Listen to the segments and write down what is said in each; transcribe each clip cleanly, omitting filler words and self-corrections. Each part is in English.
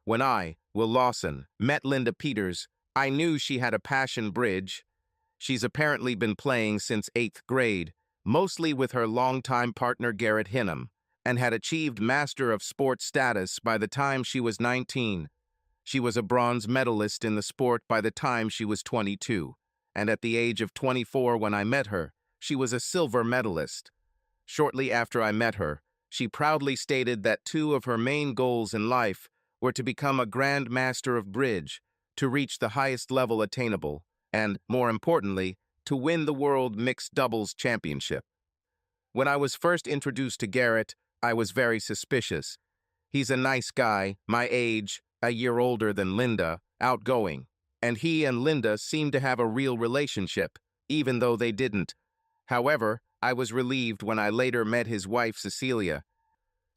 When I, Will Lawson, met Linda Peters, I knew she had a passion bridge. She's apparently been playing since 8th grade, mostly with her longtime partner Garrett Hinham, and had achieved Master of Sport status by the time she was 19. She was a bronze medalist in the sport by the time she was 22, and at the age of 24 when I met her, she was a silver medalist. Shortly after I met her, she proudly stated that two of her main goals in life were to become a Grand Master of Bridge, to reach the highest level attainable, and, more importantly, to win the World Mixed Doubles Championship. When I was first introduced to Garrett, I was very suspicious. He's a nice guy, my age, a year older than Linda, outgoing, and he and Linda seemed to have a real relationship, even though they didn't. However, I was relieved when I later met his wife, Cecilia.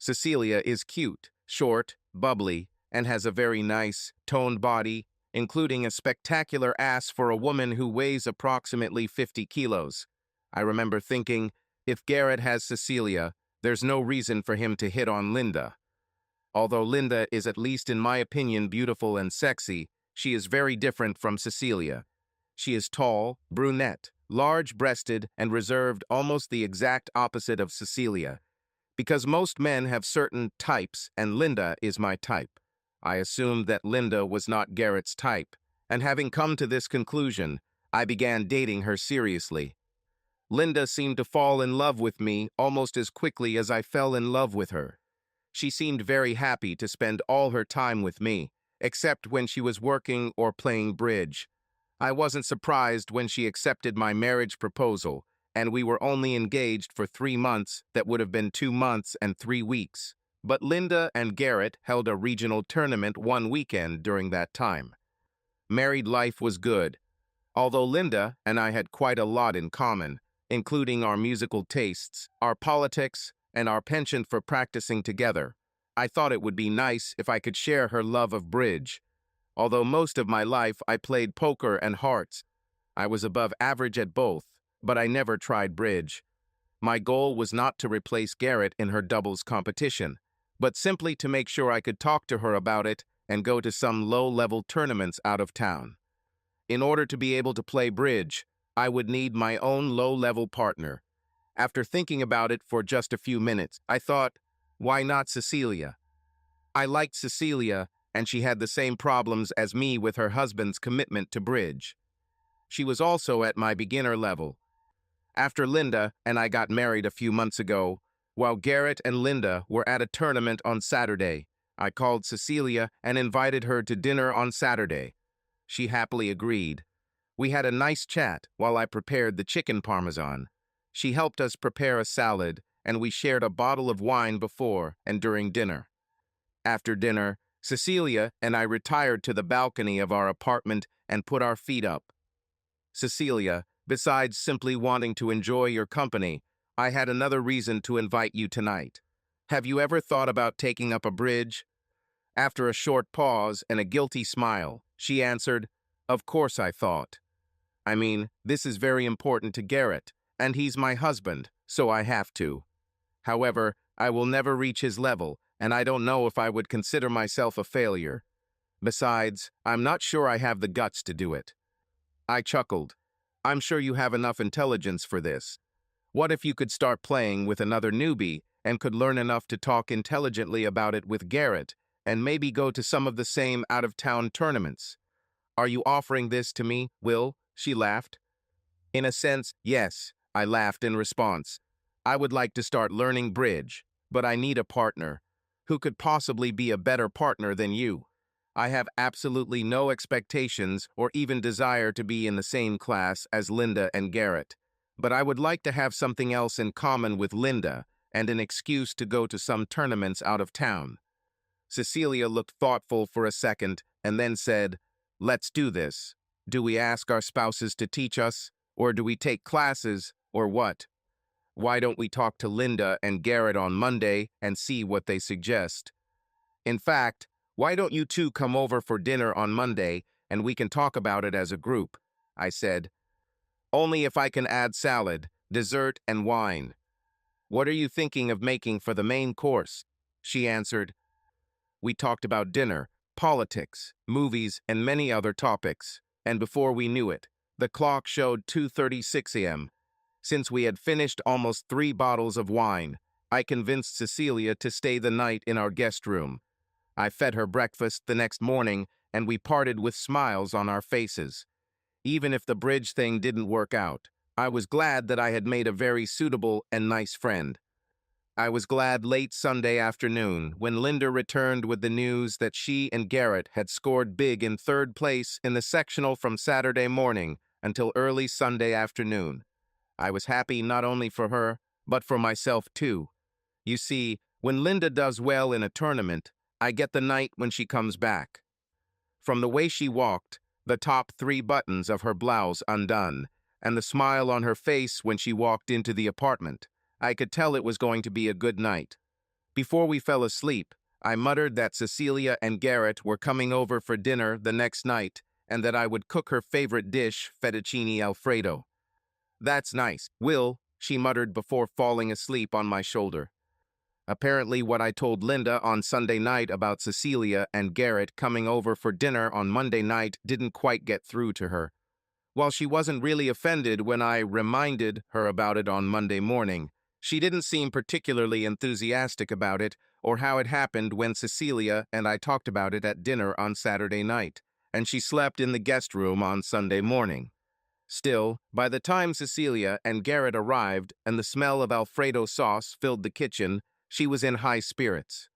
Cecilia is cute, short, bubbly, and has a very nice, toned body, including a spectacular ass for a woman who weighs approximately 50 kilos. I remember thinking, if Garrett has Cecilia, there's no reason for him to hit on Linda. Although Linda is, at least in my opinion, beautiful and sexy, she is very different from Cecilia. She is tall, brunette, large-breasted, and reserved, almost the exact opposite of Cecilia. Because most men have certain types, and Linda is my type. I assumed that Linda was not Garrett's type, and having come to this conclusion, I began dating her seriously. Linda seemed to fall in love with me almost as quickly as I fell in love with her. She seemed very happy to spend all her time with me, except when she was working or playing bridge. I wasn't surprised when she accepted my marriage proposal, and we were only engaged for 3 months that would have been 2 months and 3 weeks. But Linda and Garrett held a regional tournament one weekend during that time. Married life was good, although Linda and I had quite a lot in common, including our musical tastes, our politics, and our penchant for practicing together. I thought it would be nice if I could share her love of bridge. Although most of my life I played poker and hearts, I was above average at both, but I never tried bridge. My goal was not to replace Garrett in her doubles competition, but simply to make sure I could talk to her about it and go to some low-level tournaments out of town. In order to be able to play bridge, I would need my own low-level partner. After thinking about it for just a few minutes, I thought, why not Cecilia? I liked Cecilia, and she had the same problems as me with her husband's commitment to bridge. She was also at my beginner level. After Linda and I got married a few months ago, while Garrett and Linda were at a tournament on Saturday, I called Cecilia and invited her to dinner on Saturday. She happily agreed. We had a nice chat while I prepared the chicken parmesan. She helped us prepare a salad, and we shared a bottle of wine before and during dinner. After dinner, Cecilia and I retired to the balcony of our apartment and put our feet up. Cecilia, besides simply wanting to enjoy your company, I had another reason to invite you tonight. Have you ever thought about taking up a bridge? After a short pause and a guilty smile, she answered, of course I thought. I mean, this is very important to Garrett, and he's my husband, so I have to. However, I will never reach his level, and I don't know if I would consider myself a failure. Besides, I'm not sure I have the guts to do it. I chuckled. I'm sure you have enough intelligence for this. What if you could start playing with another newbie and could learn enough to talk intelligently about it with Garrett and maybe go to some of the same out-of-town tournaments? Are you offering this to me, Will? She laughed. In a sense, yes, I laughed in response. I would like to start learning bridge, but I need a partner. Who could possibly be a better partner than you? I have absolutely no expectations or even desire to be in the same class as Linda and Garrett. But I would like to have something else in common with Linda and an excuse to go to some tournaments out of town. Cecilia looked thoughtful for a second and then said, let's do this. Do we ask our spouses to teach us, or do we take classes, or what? Why don't we talk to Linda and Garrett on Monday and see what they suggest? In fact, why don't you two come over for dinner on Monday and we can talk about it as a group? I said. Only if I can add salad, dessert, and wine. What are you thinking of making for the main course? She answered. We talked about dinner, politics, movies, and many other topics. And before we knew it, the clock showed 2:36 a.m. Since we had finished almost 3 bottles of wine, I convinced Cecilia to stay the night in our guest room. I fed her breakfast the next morning, and we parted with smiles on our faces. Even if the bridge thing didn't work out, I was glad that I had made a very suitable and nice friend. I was glad late Sunday afternoon when Linda returned with the news that she and Garrett had scored big in third place in the sectional from Saturday morning until early Sunday afternoon. I was happy not only for her, but for myself too. You see, when Linda does well in a tournament, I get the night when she comes back. From the way she walked, the top 3 buttons of her blouse undone, and the smile on her face when she walked into the apartment, I could tell it was going to be a good night. Before we fell asleep, I muttered that Cecilia and Garrett were coming over for dinner the next night and that I would cook her favorite dish, fettuccine alfredo. "That's nice, Will," she muttered before falling asleep on my shoulder. Apparently what I told Linda on Sunday night about Cecilia and Garrett coming over for dinner on Monday night didn't quite get through to her. While she wasn't really offended when I reminded her about it on Monday morning, she didn't seem particularly enthusiastic about it or how it happened when Cecilia and I talked about it at dinner on Saturday night, and she slept in the guest room on Sunday morning. Still, by the time Cecilia and Garrett arrived and the smell of Alfredo sauce filled the kitchen, she was in high spirits.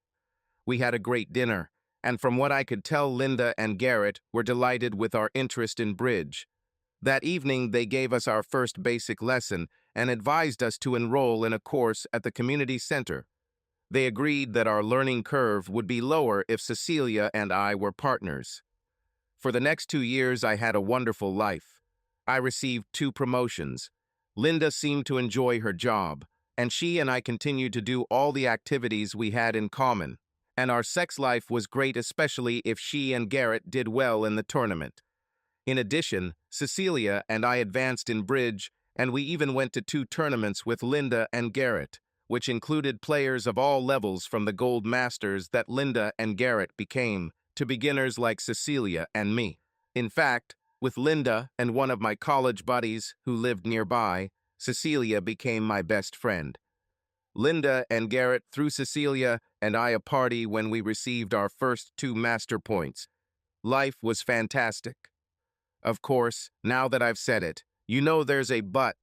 We had a great dinner, and from what I could tell, Linda and Garrett were delighted with our interest in bridge. That evening, they gave us our first basic lesson and advised us to enroll in a course at the community center. They agreed that our learning curve would be lower if Cecilia and I were partners. For the next 2 years, I had a wonderful life. I received 2 promotions. Linda seemed to enjoy her job, and she and I continued to do all the activities we had in common. And our sex life was great, especially if she and Garrett did well in the tournament. In addition, Cecilia and I advanced in bridge, and we even went to 2 tournaments with Linda and Garrett, which included players of all levels from the gold masters that Linda and Garrett became, to beginners like Cecilia and me. In fact, with Linda and one of my college buddies who lived nearby, Cecilia became my best friend. Linda and Garrett threw Cecilia and I a party when we received our first 2 master points. Life was fantastic. Of course, now that I've said it, you know there's a but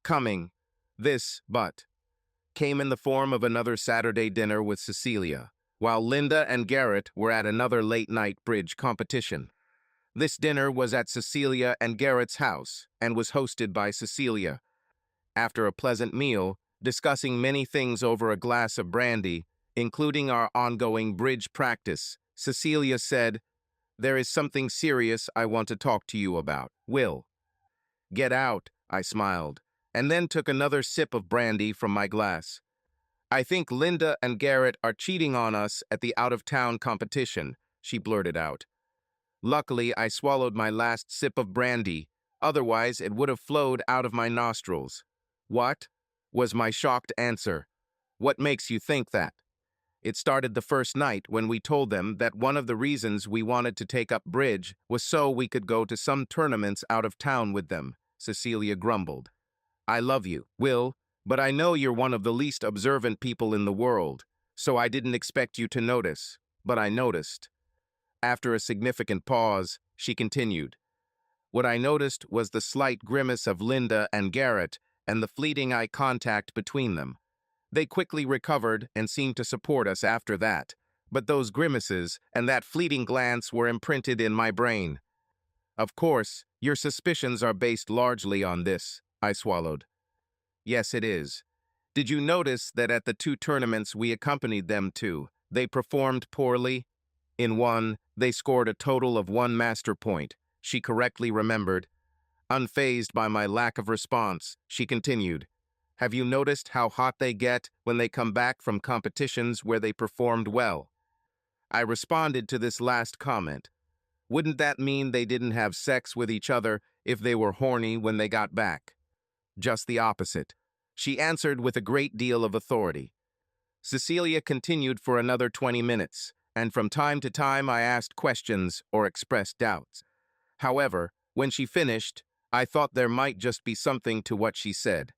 coming. This but came in the form of another Saturday dinner with Cecilia, while Linda and Garrett were at another late-night bridge competition. This dinner was at Cecilia and Garrett's house and was hosted by Cecilia. After a pleasant meal, discussing many things over a glass of brandy, including our ongoing bridge practice, Cecilia said, "There is something serious I want to talk to you about, Will." "Get out," I smiled, and then took another sip of brandy from my glass. "I think Linda and Garrett are cheating on us at the out-of-town competition," she blurted out. Luckily, I swallowed my last sip of brandy, otherwise it would have flowed out of my nostrils. "What?" was my shocked answer. "What makes you think that?" It started the first night when we told them that one of the reasons we wanted to take up bridge was so we could go to some tournaments out of town with them, Cecilia grumbled. "I love you, Will, but I know you're one of the least observant people in the world, so I didn't expect you to notice, but I noticed." After a significant pause, she continued. "What I noticed was the slight grimace of Linda and Garrett and the fleeting eye contact between them. They quickly recovered and seemed to support us after that, but those grimaces and that fleeting glance were imprinted in my brain. Of course, your suspicions are based largely on this," I swallowed. "Yes, it is. Did you notice that at the 2 tournaments we accompanied them to, they performed poorly? In one, they scored a total of 1 master point," she correctly remembered. Unfazed by my lack of response, she continued, "Have you noticed how hot they get when they come back from competitions where they performed well?" I responded to this last comment. Wouldn't that mean they didn't have sex with each other if they were horny when they got back? Just the opposite, she answered with a great deal of authority. Cecilia continued for another 20 minutes, and from time to time I asked questions or expressed doubts. However, when she finished, I thought there might just be something to what she said.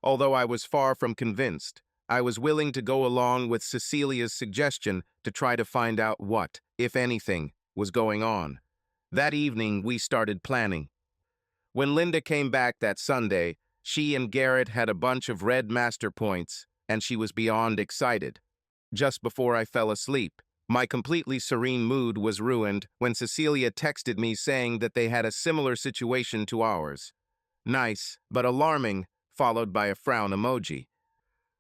Although I was far from convinced, I was willing to go along with Cecilia's suggestion to try to find out what, if anything, was going on. That evening, we started planning. When Linda came back that Sunday, she and Garrett had a bunch of red master points, and she was beyond excited. Just before I fell asleep, my completely serene mood was ruined when Cecilia texted me saying that they had a similar situation to ours. Nice, but alarming, followed by a frown emoji.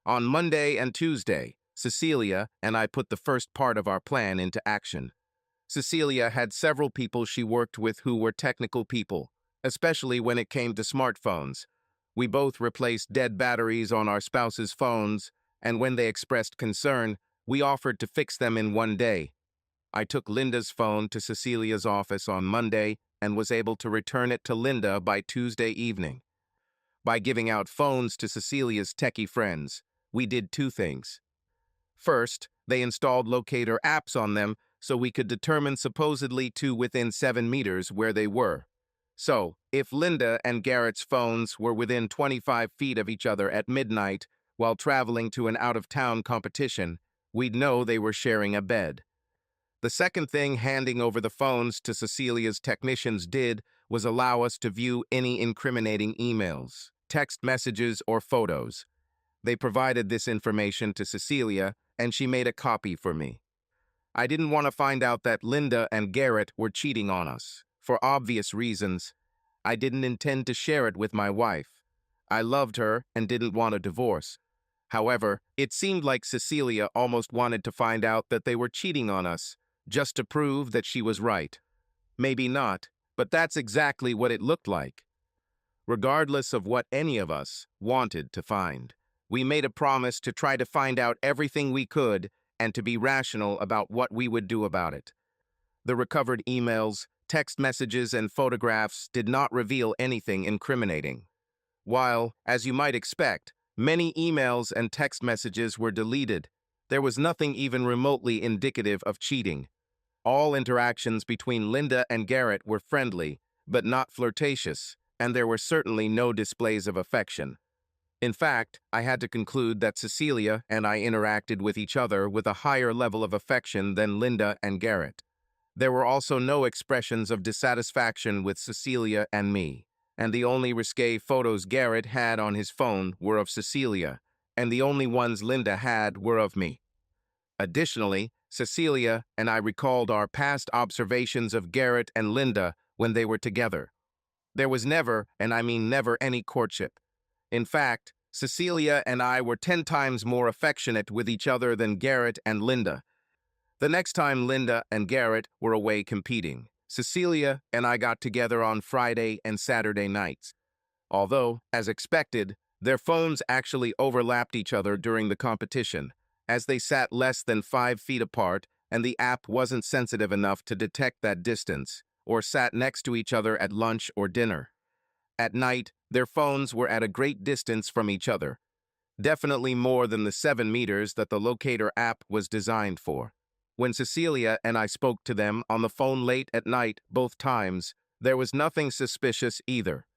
On Monday and Tuesday, Cecilia and I put the first part of our plan into action. Cecilia had several people she worked with who were technical people, especially when it came to smartphones. We both replaced dead batteries on our spouses' phones, and when they expressed concern, we offered to fix them in one day. I took Linda's phone to Cecilia's office on Monday and was able to return it to Linda by Tuesday evening. By giving out phones to Cecilia's techie friends, we did two things. First, they installed locator apps on them so we could determine supposedly to within 7 meters where they were. So, if Linda and Garrett's phones were within 25 feet of each other at midnight while traveling to an out-of-town competition, we'd know they were sharing a bed. The second thing handing over the phones to Cecilia's technicians did was allow us to view any incriminating emails, text messages, or photos. They provided this information to Cecilia, and she made a copy for me. I didn't want to find out that Linda and Garrett were cheating on us. For obvious reasons, I didn't intend to share it with my wife. I loved her and didn't want a divorce. However, it seemed like Cecilia almost wanted to find out that they were cheating on us, just to prove that she was right. Maybe not, but that's exactly what it looked like. Regardless of what any of us wanted to find, we made a promise to try to find out everything we could and to be rational about what we would do about it. The recovered emails, text messages, and photographs did not reveal anything incriminating. While, as you might expect, many emails and text messages were deleted, there was nothing even remotely indicative of cheating. All interactions between Linda and Garrett were friendly, but not flirtatious, and there were certainly no displays of affection. In fact, I had to conclude that Cecilia and I interacted with each other with a higher level of affection than Linda and Garrett. There were also no expressions of dissatisfaction with Cecilia and me, and the only risque photos Garrett had on his phone were of Cecilia, and the only ones Linda had were of me. Additionally, Cecilia and I recalled our past observations of Garrett and Linda when they were together. There was never, and I mean never, any courtship. In fact, Cecilia and I were 10 times more affectionate with each other than Garrett and Linda. The next time Linda and Garrett were away competing, Cecilia and I got together on Friday and Saturday nights. Although, as expected, their phones actually overlapped each other during the competition, as they sat less than 5 feet apart and the app wasn't sensitive enough to detect that distance, or sat next to each other at lunch or dinner. At night, their phones were at a great distance from each other, definitely more than the 7 meters that the locator app was designed for. When Cecilia and I spoke to them on the phone late at night both times, there was nothing suspicious either.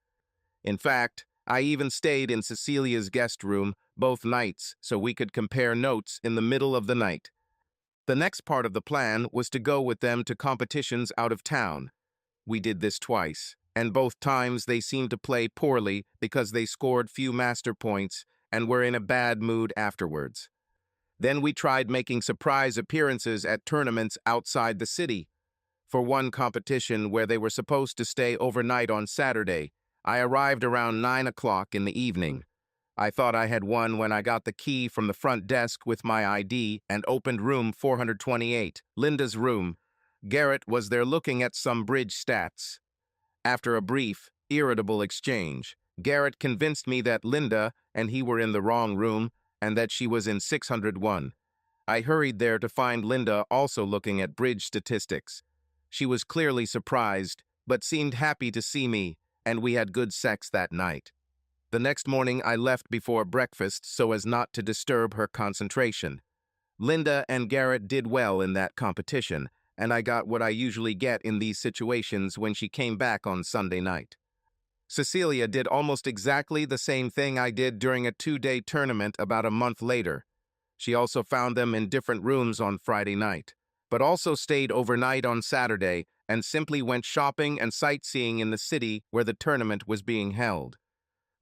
In fact, I even stayed in Cecilia's guest room both nights so we could compare notes in the middle of the night. The next part of the plan was to go with them to competitions out of town. We did this twice, and both times they seemed to play poorly because they scored few master points and were in a bad mood afterwards. Then we tried making surprise appearances at tournaments outside the city. For one competition where they were supposed to stay overnight on Saturday, I arrived around 9 o'clock in the evening. I thought I had won when I got the key from the front desk with my ID and opened room 428, Linda's room. Garrett was there looking at some bridge stats. After a brief, irritable exchange, Garrett convinced me that Linda and he were in the wrong room and that she was in 601. I hurried there to find Linda also looking at bridge statistics. She was clearly surprised, but seemed happy to see me, and we had good sex that night. The next morning I left before breakfast so as not to disturb her concentration. Linda and Garrett did well in that competition, and I got what I usually get in these situations when she came back on Sunday night. Cecilia did almost exactly the same thing I did during a 2-day tournament about a month later. She also found them in different rooms on Friday night, but also stayed overnight on Saturday and simply went shopping and sightseeing in the city where the tournament was being held.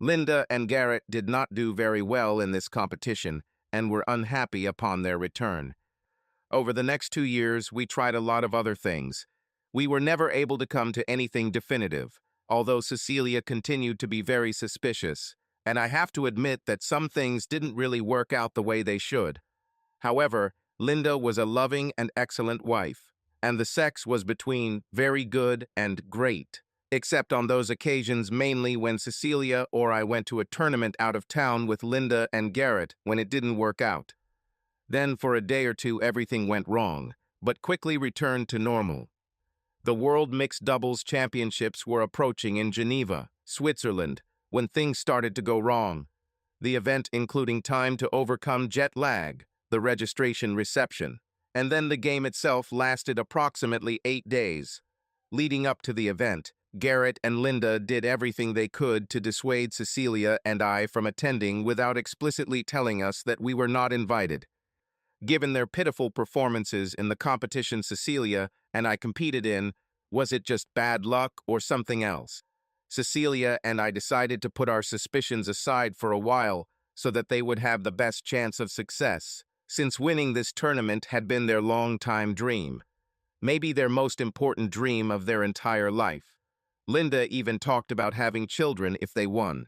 Linda and Garrett did not do very well in this competition and were unhappy upon their return. Over the next 2 years, we tried a lot of other things. We were never able to come to anything definitive, although Cecilia continued to be very suspicious, and I have to admit that some things didn't really work out the way they should. However, Linda was a loving and excellent wife, and the sex was between very good and great, except on those occasions mainly when Cecilia or I went to a tournament out of town with Linda and Garrett when it didn't work out. Then for a day or two everything went wrong, but quickly returned to normal. The World Mixed Doubles Championships were approaching in Geneva, Switzerland, when things started to go wrong. The event including time to overcome jet lag, the registration reception, and then the game itself lasted approximately 8 days. Leading up to the event, Garrett and Linda did everything they could to dissuade Cecilia and I from attending without explicitly telling us that we were not invited. Given their pitiful performances in the competition Cecilia and I competed in, was it just bad luck or something else? Cecilia and I decided to put our suspicions aside for a while so that they would have the best chance of success, since winning this tournament had been their long-time dream. Maybe their most important dream of their entire life. Linda even talked about having children if they won.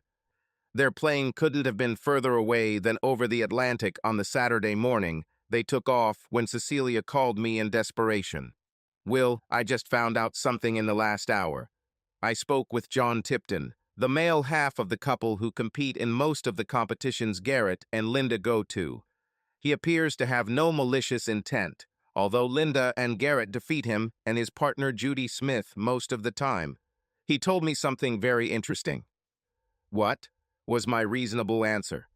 Their plane couldn't have been further away than over the Atlantic on the Saturday morning. They took off when Cecilia called me in desperation. "Will, I just found out something in the last hour." I spoke with John Tipton, the male half of the couple who compete in most of the competitions Garrett and Linda go to. He appears to have no malicious intent, although Linda and Garrett defeat him and his partner Judy Smith most of the time. He told me something very interesting. "What?" was my reasonable answer.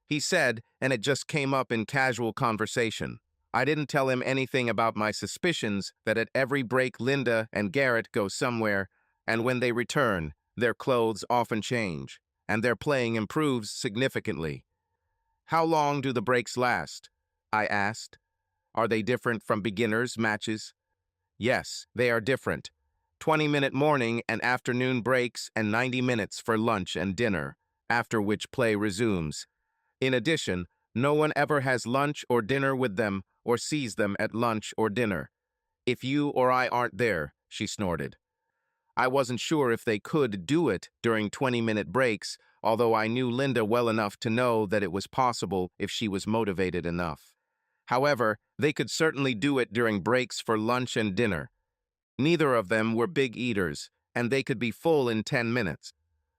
He said, and it just came up in casual conversation. I didn't tell him anything about my suspicions that at every break Linda and Garrett go somewhere, and when they return, their clothes often change, and their playing improves significantly. "How long do the breaks last?" I asked. "Are they different from beginners' matches?" "Yes, they are different. 20-minute morning and afternoon breaks and 90 minutes for lunch and dinner, after which play resumes. In addition, no one ever has lunch or dinner with them or sees them at lunch or dinner. If you or I aren't there," she snorted. I wasn't sure if they could do it during 20-minute breaks, although I knew Linda well enough to know that it was possible if she was motivated enough. However, they could certainly do it during breaks for lunch and dinner. Neither of them were big eaters, and they could be full in 10 minutes.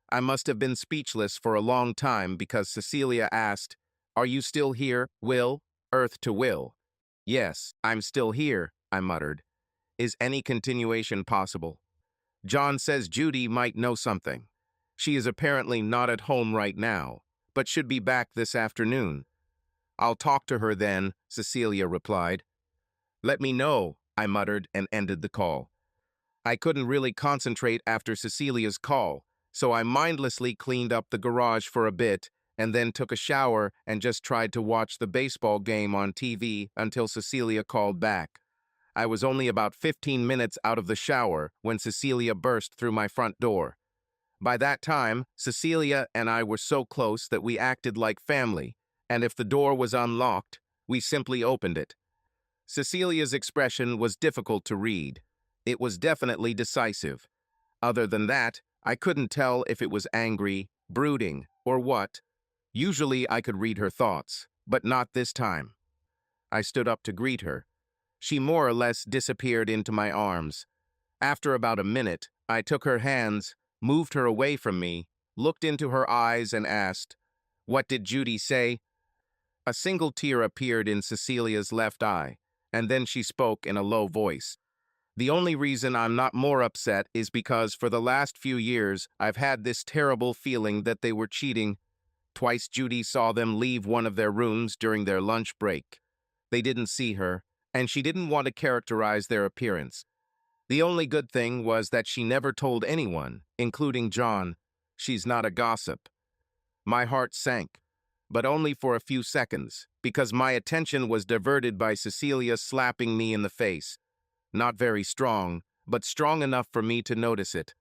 I must have been speechless for a long time because Cecilia asked, "Are you still here, Will?" Earth to Will. "Yes, I'm still here," I muttered. "Is any continuation possible?" "John says Judy might know something. She is apparently not at home right now, but should be back this afternoon." "I'll talk to her then," Cecilia replied. "Let me know," I muttered and ended the call. I couldn't really concentrate after Cecilia's call, so I mindlessly cleaned up the garage for a bit and then took a shower and just tried to watch the baseball game on TV until Cecilia called back. I was only about 15 minutes out of the shower when Cecilia burst through my front door. By that time, Cecilia and I were so close that we acted like family, and if the door was unlocked, we simply opened it. Cecilia's expression was difficult to read. It was definitely decisive. Other than that, I couldn't tell if it was angry, brooding, or what. Usually I could read her thoughts, but not this time. I stood up to greet her. She more or less disappeared into my arms. After about a minute, I took her hands, moved her away from me, looked into her eyes and asked, "What did Judy say?" A single tear appeared in Cecilia's left eye, and then she spoke in a low voice. "The only reason I'm not more upset is because for the last few years I've had this terrible feeling that they were cheating. Twice Judy saw them leave one of their rooms during their lunch break. They didn't see her, and she didn't want to characterize their appearance. The only good thing was that she never told anyone, including John. She's not a gossip. My heart sank, but only for a few seconds, because my attention was diverted by Cecilia slapping me in the face. Not very strong, but strong enough for me to notice it.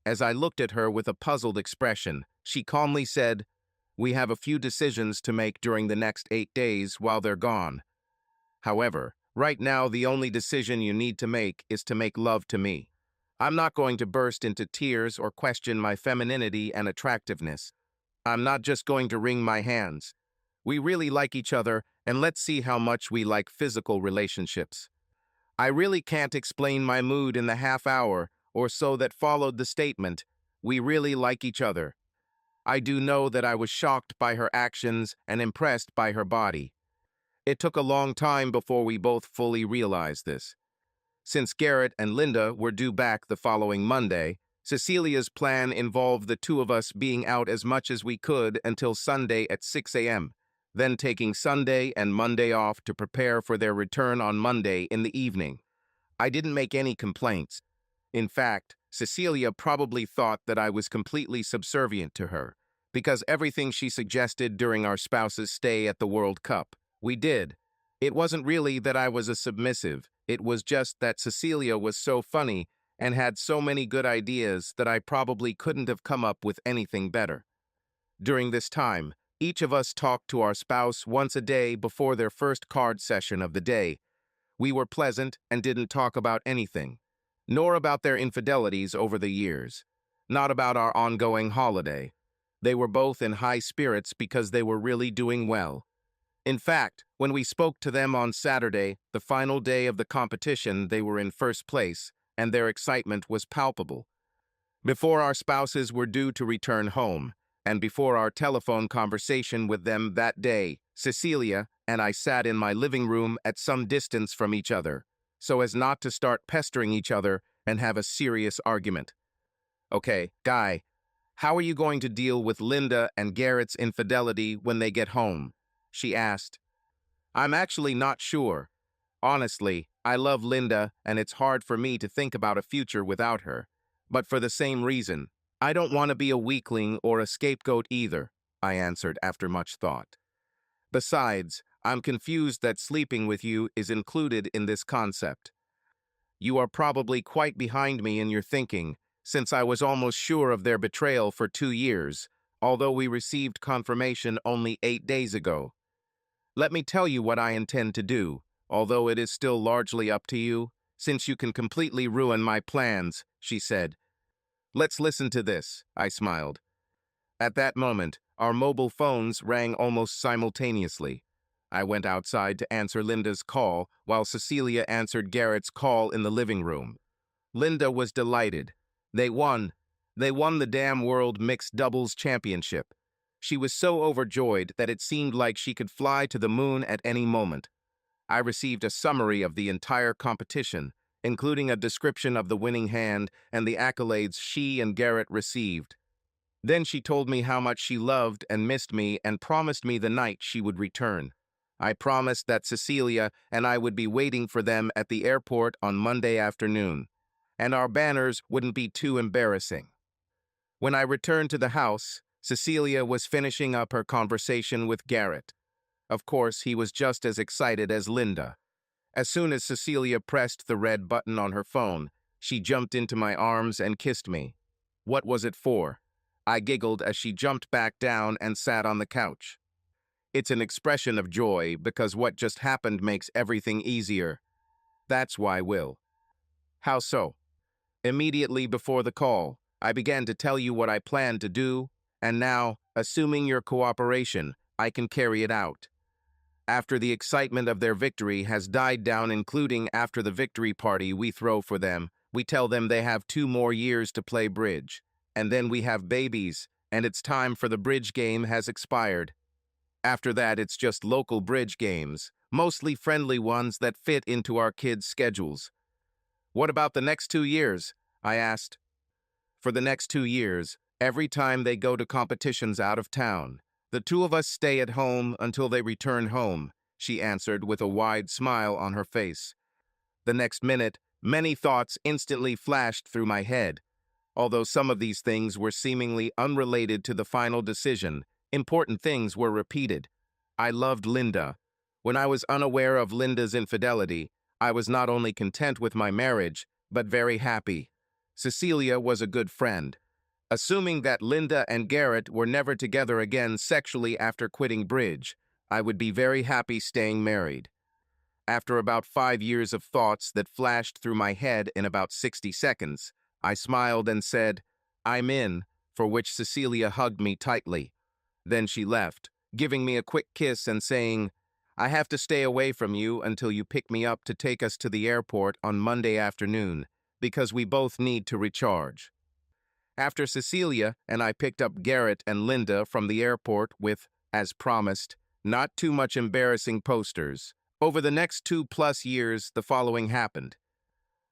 As I looked at her with a puzzled expression, she calmly said, "We have a few decisions to make during the next 8 days while they're gone. However, right now the only decision you need to make is to make love to me. I'm not going to burst into tears or question my femininity and attractiveness. I'm not just going to wring my hands. We really like each other, and let's see how much we like physical relationships." I really can't explain my mood in the half hour or so that followed the statement, "We really like each other." I do know that I was shocked by her actions and impressed by her body. It took a long time before we both fully realized this. Since Garrett and Linda were due back the following Monday, Cecilia's plan involved the two of us being out as much as we could until Sunday at 6 a.m., then taking Sunday and Monday off to prepare for their return on Monday in the evening. I didn't make any complaints. In fact, Cecilia probably thought that I was completely subservient to her, because everything she suggested during our spouse's stay at the World Cup, we did. It wasn't really that I was a submissive, it was just that Cecilia was so funny and had so many good ideas that I probably couldn't have come up with anything better. During this time, each of us talked to our spouse once a day before their first card session of the day. We were pleasant and didn't talk about anything, nor about their infidelities over the years, not about our ongoing holiday. They were both in high spirits because they were really doing well. In fact, when we spoke to them on Saturday, the final day of the competition, they were in first place, and their excitement was palpable. Before our spouses were due to return home, and before our telephone conversation with them that day, Cecilia and I sat in my living room at some distance from each other, so as not to start pestering each other and have a serious argument. "Okay, Guy, how are you going to deal with Linda and Garrett's infidelity when they get home?" she asked. "I'm actually not sure. Honestly, I love Linda, and it's hard for me to think about a future without her. But for the same reason, I don't want to be a weakling or a scapegoat either," I answered after much thought. "Besides, I'm confused that sleeping with you is included in this concept. You are probably quite behind me in your thinking, since I was almost sure of their betrayal for 2 years, although we received confirmation only 8 days ago. Let me tell you what I intend to do, although it is still largely up to you, since you can completely ruin my plans," she said. "Let's listen to this," I smiled. At that moment, our mobile phones rang almost simultaneously. I went outside to answer Linda's call, while Cecilia answered Garrett's call in the living room. Linda was delighted. They won. They won the damn World Mixed Doubles Championship. She was so overjoyed that it seemed like she could fly to the moon at any moment. I received a summary of the entire competition, including a description of the winning hand and the accolades she and Garrett received. Then she told me how much she loved and missed me and promised me the night she would return. I promised that Cecilia and I would be waiting for them at the airport on Monday afternoon, and our banners wouldn't be too embarrassing. When I returned to the house, Cecilia was finishing up her conversation with Garrett. Of course, he was just as excited as Linda. As soon as Cecilia pressed the red button on her phone, she jumped into my arms and kissed me. "What was it for?" I giggled as she jumped back down and sat on the couch. "It's an expression of joy because what just happened makes everything easier. That's why, Will." "How so?" "Immediately before the call, I began to tell you what I planned to do, and now, assuming your cooperation, I can carry it out. After the excitement of their victory has died down, including after the victory party we throw for them, we tell them they have 2 more years to play bridge. And then we have babies, and it's time for the bridge game has expired. After that, it's just local bridge games, mostly friendly ones that fit into our kids' schedules." "What about the next 2 years?" I asked. "For the next 2 years, every time they go to competitions out of town, the two of us stay at home until they return home," she answered with a wide smile on her face. The next minute, many thoughts instantly flashed through my head. Although some of these things were seemingly unrelated to the final decision, important things were repeated. I loved Linda. When I was unaware of Linda's infidelity, I was not only content with my marriage, but very happy. Cecilia was a good friend. Assuming that Linda and Garrett were never together again sexually after quitting bridge, I would be very happy staying married. After about 5 years of thoughts that flashed through my head in about 60 seconds, I smiled and said, "I'm in," for which Cecilia hugged me tightly. Then she left, giving me a quick kiss and saying, "I have to stay away from you until you pick me up to take us to the airport on Monday afternoon, because we both need to recharge." After Cecilia and I picked up Garrett and Linda from the airport with, as promised, not too much embarrassing posters, over the next 2+ years, the following happened.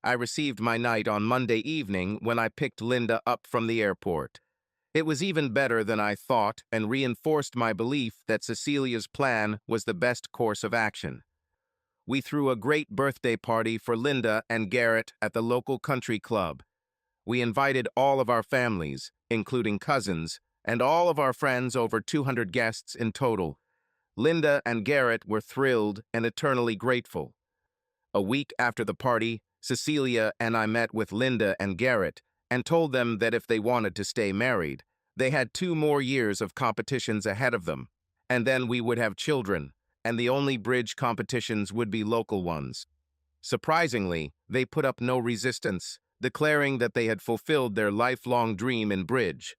I received my night on Monday evening when I picked Linda up from the airport. It was even better than I thought and reinforced my belief that Cecilia's plan was the best course of action. We threw a great birthday party for Linda and Garrett at the local country club. We invited all of our families, including cousins, and all of our friends, over 200 guests in total. Linda and Garrett were thrilled and eternally grateful. A week after the party, Cecilia and I met with Linda and Garrett and told them that if they wanted to stay married, they had 2 more years of competitions ahead of them, and then we would have children, and the only bridge competitions would be local ones. Surprisingly, they put up no resistance, declaring that they had fulfilled their lifelong dream in bridge,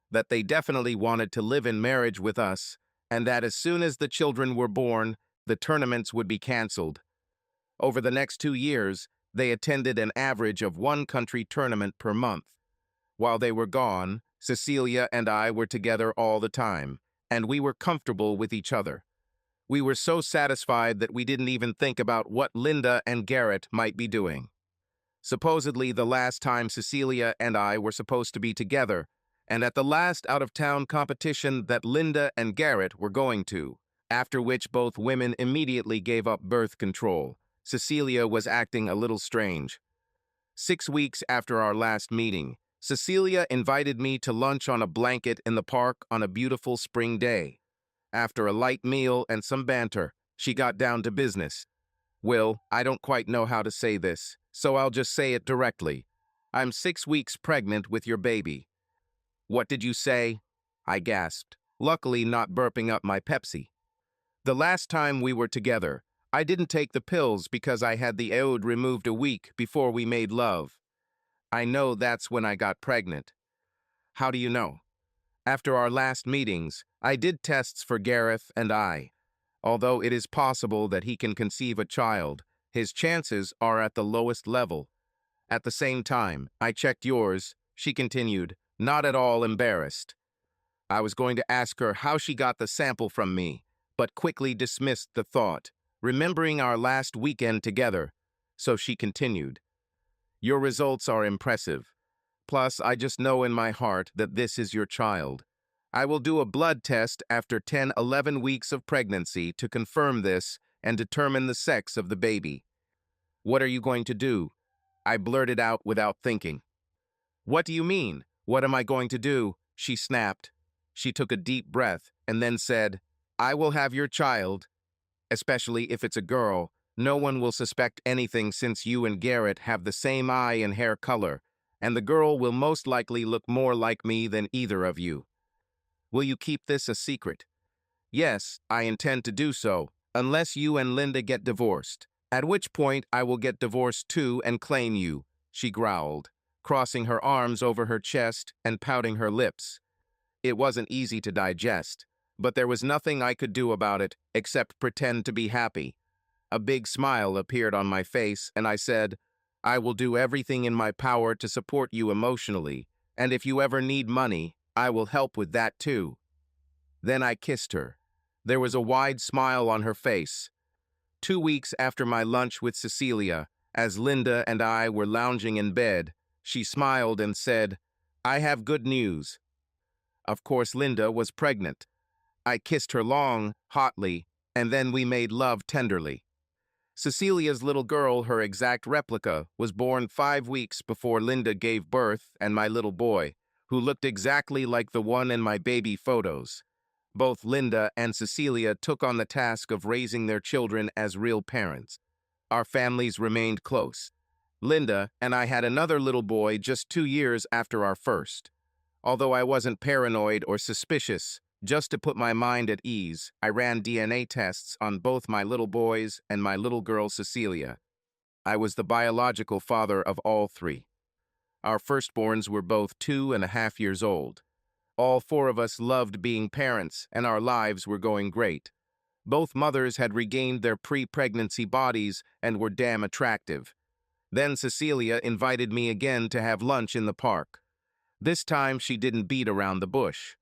that they definitely wanted to live in marriage with us, and that as soon as the children were born, the tournaments would be canceled. Over the next 2 years, they attended an average of 1 country tournament per month. While they were gone, Cecilia and I were together all the time, and we were comfortable with each other. We were so satisfied that we didn't even think about what Linda and Garrett might be doing. Supposedly the last time Cecilia and I were supposed to be together, and at the last out-of-town competition that Linda and Garrett were going to, after which both women immediately gave up birth control. Cecilia was acting a little strange. 6 weeks after our last meeting, Cecilia invited me to lunch on a blanket in the park on a beautiful spring day. After a light meal and some banter, she got down to business. Will, I don't quite know how to say this, so I'll just say it directly. I'm 6 weeks pregnant with your baby. What did you say? I gasped, luckily not burping up my Pepsi. The last time we were together, I didn't take the pills because I had the iod removed a week before we made love. I know that's when I got pregnant. How do you know? After our last meetings, I did tests for Gareth and I. Although it is possible that he can conceive a child, his chances are at the lowest level. At the same time, I checked yours, she continued, not at all embarrassed. I was going to ask her how she got the sample from me, but quickly dismissed the thought, remembering our last weekend together. So she continued, "Your results are impressive. Plus, I just know in my heart that this is your child. I will do a blood test after 10-11 weeks of pregnancy to confirm this and determine the sex of the baby." "What are you going to do?" I blurted out without thinking. "What do you mean? What am I going to do?" she snapped. She took a deep breath and then said, "I will have your child. Especially if it's a girl. No one will suspect anything since you and Garrett have the same eye and hair color, and the girl will most likely look more like me than either of you. Will you keep this a secret?" "Yes, I intend to do so, unless you and Linda get divorced, at which point I will get divorced too and claim you," she growled, crossing her arms over her chest and pouting her lips. It wasn't easy to digest, but there was nothing I could do about it except pretend to be happy. A big smile appeared on my face, and I said, "I will do everything in my power to support you emotionally, and if you ever need money, I will help with that too." Then I kissed her. There was a wide smile on her face. 2 weeks after my lunch with Cecilia, as Linda and I were lounging in bed, she smiled and said, "I have good news." Of course, Linda was pregnant. I kissed her long, hotly, and then we made love tenderly. Cecilia's little girl, her exact replica, was born 5 weeks before Linda gave birth, and my little boy, who looked exactly like the one in my baby photos. Both Linda and Cecilia took on the task of raising their children as real parents. Our families remained close. Linda and I had another little boy just 2 years after our first. Although I wasn't paranoid or suspicious, just to put my mind at ease, I ran DNA tests on both my little boys and my little girl Cecilia. I was the biological father of all three. Our firstborns were both 2.5 years old. All four of us loved being parents, and our lives were going great. Both mothers had regained their pre-pregnancy bodies and were damn attractive. Then Cecilia invited me again to have lunch in the park. This time she didn't beat around the bush.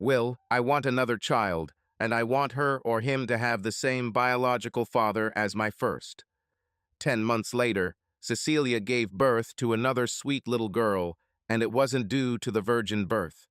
"Will, I want another child, and I want her or him to have the same biological father as my first." 10 months later, Cecilia gave birth to another sweet little girl, and it wasn't due to the virgin birth.